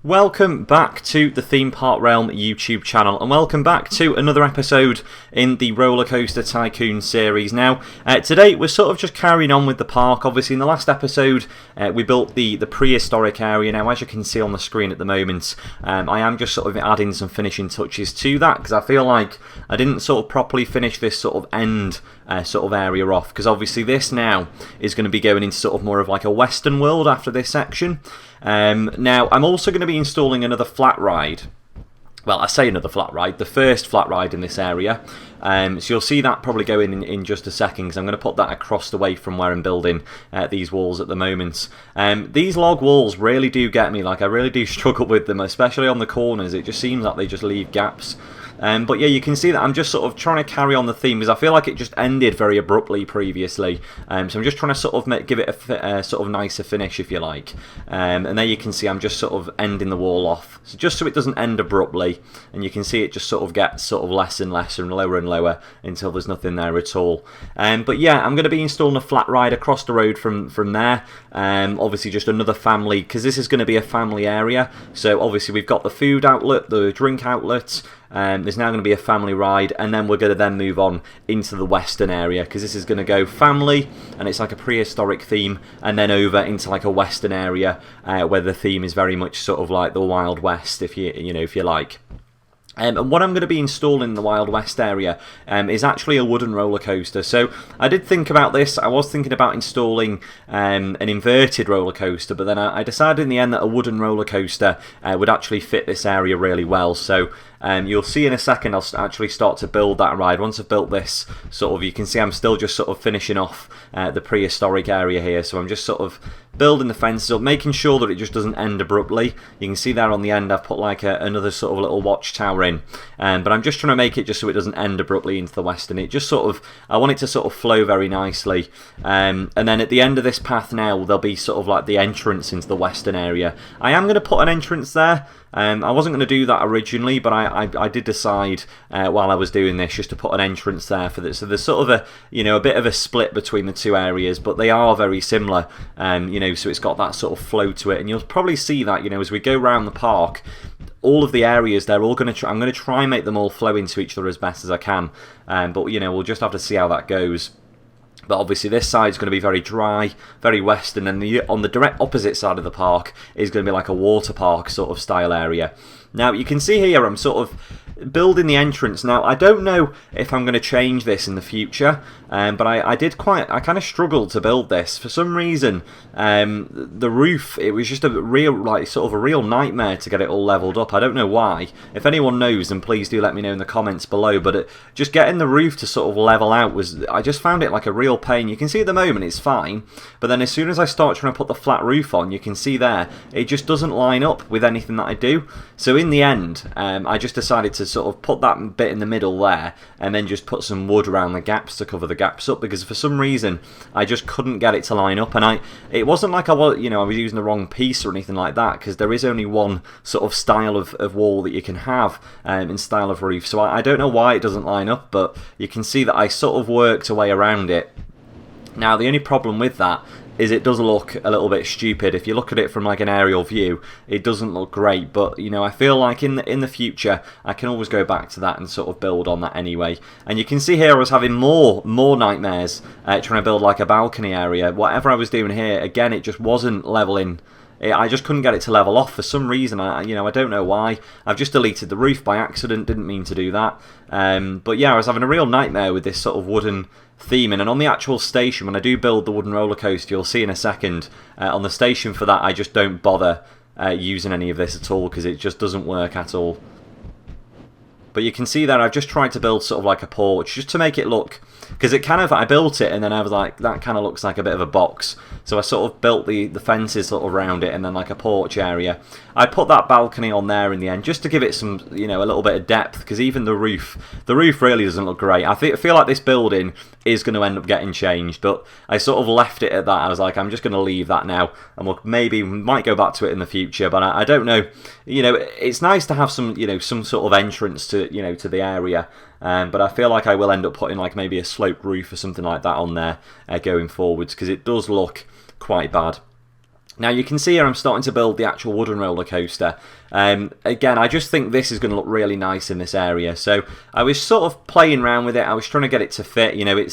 Welcome back to the Theme Park Realm YouTube channel, and welcome back to another episode in the Roller Coaster Tycoon series. Now, today we're sort of just carrying on with the park. Obviously, in the last episode, we built the prehistoric area. Now, as you can see on the screen at the moment, I am just sort of adding some finishing touches to that, because I feel like I didn't sort of properly finish this sort of end sort of area off, because obviously this now is going to be going into sort of more of like a western world after this section. Now, I'm also going to be installing another flat ride. Well, I say another flat ride, the first flat ride in this area. So you'll see that probably go in just a second, because I'm going to put that across the way from where I'm building these walls at the moment. These log walls really do get me, like I really do struggle with them, especially on the corners. It just seems like they just leave gaps. But yeah, you can see that I'm just sort of trying to carry on the theme, because I feel like it just ended very abruptly previously. So I'm just trying to sort of give it a sort of nicer finish, if you like. And there you can see I'm just sort of ending the wall off, so just so it doesn't end abruptly. And you can see it just sort of gets sort of less and less and lower until there's nothing there at all. But yeah, I'm going to be installing a flat ride across the road from there. Obviously just another family, because this is going to be a family area. So obviously we've got the food outlet, the drink outlet. There's now going to be a family ride, and then we're going to then move on into the western area, because this is going to go family, and it's like a prehistoric theme, and then over into like a western area where the theme is very much sort of like the Wild West, if you like. And what I'm going to be installing in the Wild West area is actually a wooden roller coaster. So I did think about this. I was thinking about installing an inverted roller coaster, but then I decided in the end that a wooden roller coaster would actually fit this area really well. So you'll see in a second I'll actually start to build that ride. Once I've built this, sort of, you can see I'm still just sort of finishing off the prehistoric area here. So I'm just sort of building the fences up, making sure that it just doesn't end abruptly. You can see there on the end I've put like another sort of little watchtower in, but I'm just trying to make it just so it doesn't end abruptly into the western. It just sort of, I want it to sort of flow very nicely, and then at the end of this path now there'll be sort of like the entrance into the western area. I am going to put an entrance there. I wasn't going to do that originally, but I did decide while I was doing this just to put an entrance there for this. So there's sort of a bit of a split between the two areas, but they are very similar. So it's got that sort of flow to it, and you'll probably see that as we go around the park. All of the areas, they're all going to. I'm going to try and make them all flow into each other as best as I can. But we'll just have to see how that goes. But obviously this side is going to be very dry, very western, and on the direct opposite side of the park is going to be like a water park sort of style area. Now you can see here I'm sort of building the entrance. Now I don't know if I'm going to change this in the future, but I kind of struggled to build this for some reason. The roof, it was just a real nightmare to get it all leveled up. I don't know why. If anyone knows, then please do let me know in the comments below. But just getting the roof to sort of level out I just found it like a real pain. You can see at the moment it's fine, but then as soon as I start trying to put the flat roof on, you can see there it just doesn't line up with anything that I do. So in the end, I just decided to sort of put that bit in the middle there, and then just put some wood around the gaps to cover the gaps up, because for some reason I just couldn't get it to line up. And it wasn't like I was using the wrong piece or anything like that, because there is only one sort of style of wall that you can have in style of roof. So I don't know why it doesn't line up, but you can see that I sort of worked a way around it. Now the only problem with that is it does look a little bit stupid. If you look at it from like an aerial view, it doesn't look great, but I feel like in the future I can always go back to that and sort of build on that anyway. And you can see here I was having more nightmares trying to build like a balcony area. Whatever I was doing here, again, it just wasn't leveling. I just couldn't get it to level off for some reason. I don't know why. I've just deleted the roof by accident, didn't mean to do that. But yeah, I was having a real nightmare with this sort of wooden theme. And on the actual station, when I do build the wooden roller coaster, you'll see in a second, on the station for that, I just don't bother using any of this at all, because it just doesn't work at all. But you can see that I've just tried to build sort of like a porch, just to make it look, because I built it and then I was like, that kind of looks like a bit of a box. So I sort of built the fences sort of around it, and then like a porch area. I put that balcony on there in the end, just to give it some, a little bit of depth, because even the roof really doesn't look great. I feel like this building is going to end up getting changed, but I sort of left it at that. I was like, I'm just going to leave that now, and we might go back to it in the future, but I don't know. It's nice to have some, some sort of entrance to, to the area. But I feel like I will end up putting like maybe a sloped roof or something like that on there going forwards, because it does look quite bad. Now you can see here I'm starting to build the actual wooden roller coaster. Again, I just think this is going to look really nice in this area. So I was sort of playing around with it. I was trying to get it to fit. You know,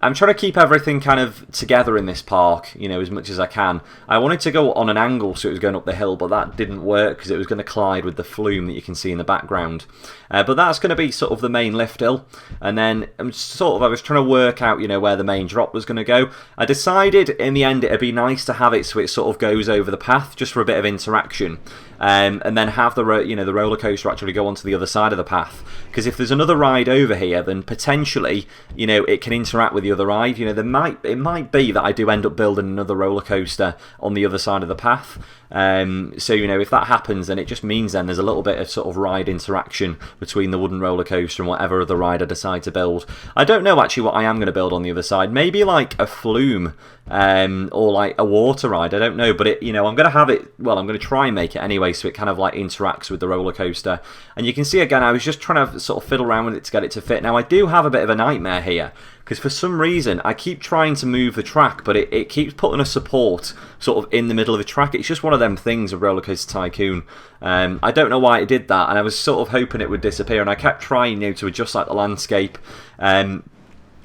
I'm trying to keep everything kind of together in this park, you know, as much as I can. I wanted to go on an angle so it was going up the hill, but that didn't work because it was going to collide with the flume that you can see in the background. But that's going to be sort of the main lift hill. And then I was trying to work out, you know, where the main drop was going to go. I decided in the end it'd be nice to have it so it sort of goes over the path just for a bit of interaction. And then have the roller coaster actually go onto the other side of the path. Because if there's another ride over here, then potentially, you know, it can interact with the other ride. You know, it might be that I do end up building another roller coaster on the other side of the path. So, you know, if that happens, then it just means then there's a little bit of sort of ride interaction between the wooden roller coaster and whatever other ride I decide to build. I don't know actually what I am going to build on the other side. Maybe like a flume, or like a water ride. I don't know, but I'm going to have it. Well, I'm going to try and make it anyway, so it kind of like interacts with the roller coaster. And you can see again, I was just trying to sort of fiddle around with it to get it to fit. Now I do have a bit of a nightmare here, because for some reason I keep trying to move the track, but it keeps putting a support sort of in the middle of the track. It's just one of them things of Roller Coaster Tycoon. I don't know why it did that, and I was sort of hoping it would disappear, and I kept trying, you know, to adjust like the landscape.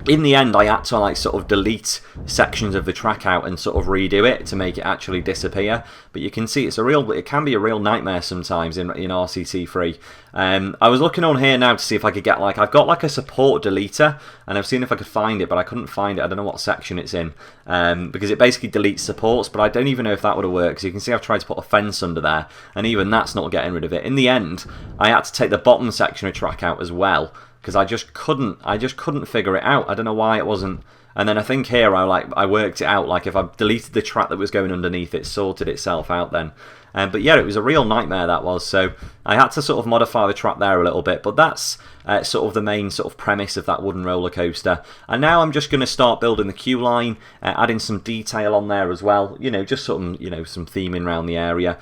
In the end, I had to like sort of delete sections of the track out and sort of redo it to make it actually disappear. But you can see it can be a real nightmare sometimes in RCT3. I was looking on here now to see if I could get I've got like a support deleter, and I've seen if I could find it, but I couldn't find it. I don't know what section it's in, because it basically deletes supports, but I don't even know if that would have worked, because you can see I've tried to put a fence under there, and even that's not getting rid of it. In the end, I had to take the bottom section of track out as well, because I just couldn't figure it out. I don't know why it wasn't. And then I think here I worked it out. Like if I deleted the track that was going underneath, it sorted itself out then. But yeah, it was a real nightmare, that was. So I had to sort of modify the track there a little bit. But that's sort of the main sort of premise of that wooden roller coaster. And now I'm just going to start building the queue line, adding some detail on there as well. You know, just some theming around the area.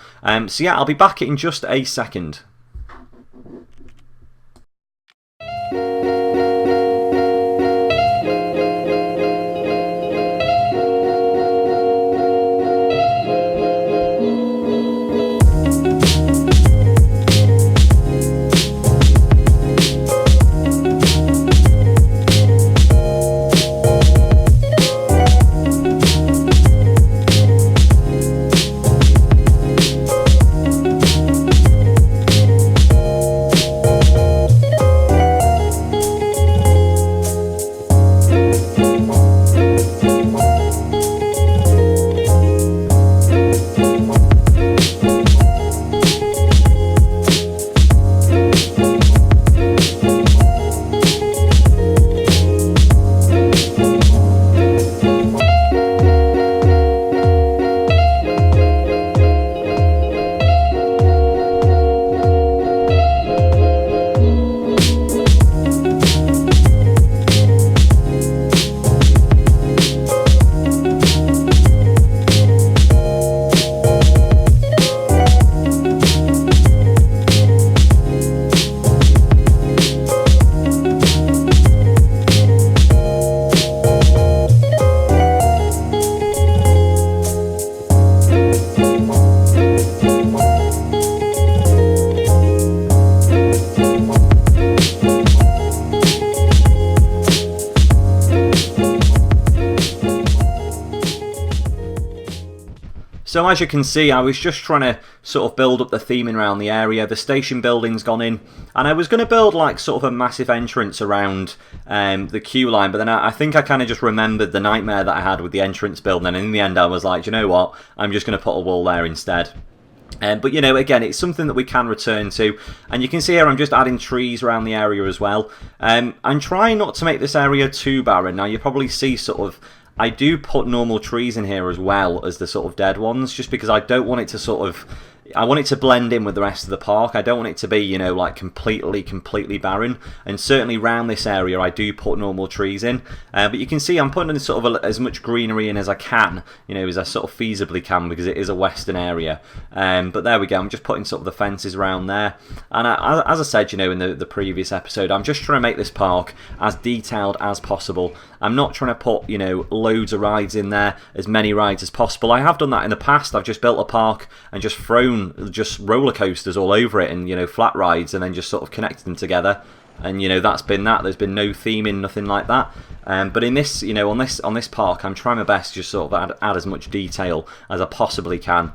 So yeah, I'll be back in just a second. So as you can see, I was just trying to sort of build up the theming around the area. The station building's gone in, and I was going to build like sort of a massive entrance around the queue line, but then I think I kind of just remembered the nightmare that I had with the entrance building, and in the end I was like, you know what, I'm just going to put a wall there instead. But you know, again, it's something that we can return to, and you can see here I'm just adding trees around the area as well. I'm trying not to make this area too barren. Now you probably see sort of I do put normal trees in here as well as the sort of dead ones, just because I don't want it to sort of I want it to blend in with the rest of the park. I don't want it to be, you know, like completely barren. And certainly around this area I do put normal trees in. But you can see I'm putting in sort of as much greenery in as I can, you know, as I sort of feasibly can, because it is a western area. But there we go, I'm just putting sort of the fences around there. And as I said, you know, in the previous episode, I'm just trying to make this park as detailed as possible. I'm not trying to put, you know, loads of rides in there, as many rides as possible. I have done that in the past. I've just built a park and just thrown just roller coasters all over it, and, you know, flat rides, and then just sort of connected them together. And, you know, that's been that. There's been no theming, nothing like that. But in this, you know, on this park, I'm trying my best to just sort of add as much detail as I possibly can.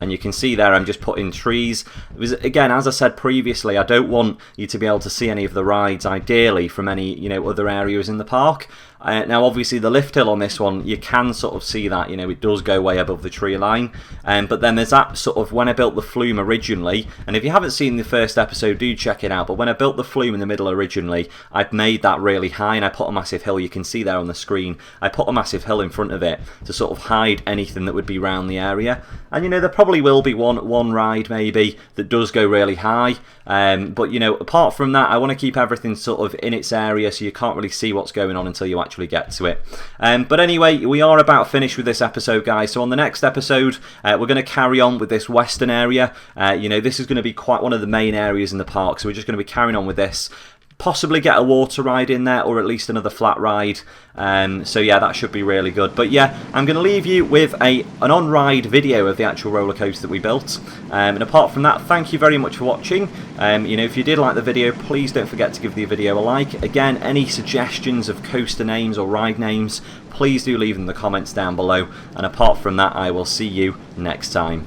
And you can see there I'm just putting trees. Again, as I said previously, I don't want you to be able to see any of the rides, ideally, from any, you know, other areas in the park. Now, obviously, the lift hill on this one, you can sort of see that, you know, it does go way above the tree line. But then there's that sort of, when I built the flume originally, and if you haven't seen the first episode, do check it out. But when I built the flume in the middle originally, I'd made that really high, and I put a massive hill. You can see there on the screen, I put a massive hill in front of it to sort of hide anything that would be around the area. And, you know, there probably will be one ride maybe that does go really high. But, you know, apart from that, I want to keep everything sort of in its area, so you can't really see what's going on until you actually get to it. But anyway, we are about finished with this episode, guys. So on the next episode, we're going to carry on with this western area. You know, this is going to be quite one of the main areas in the park, so we're just going to be carrying on with this. Possibly get a water ride in there, or at least another flat ride. So yeah, that should be really good. But yeah, I'm going to leave you with an on-ride video of the actual roller coaster that we built. And apart from that, thank you very much for watching. You know, if you did like the video, please don't forget to give the video a like. Again, any suggestions of coaster names or ride names, please do leave them in the comments down below. And apart from that, I will see you next time.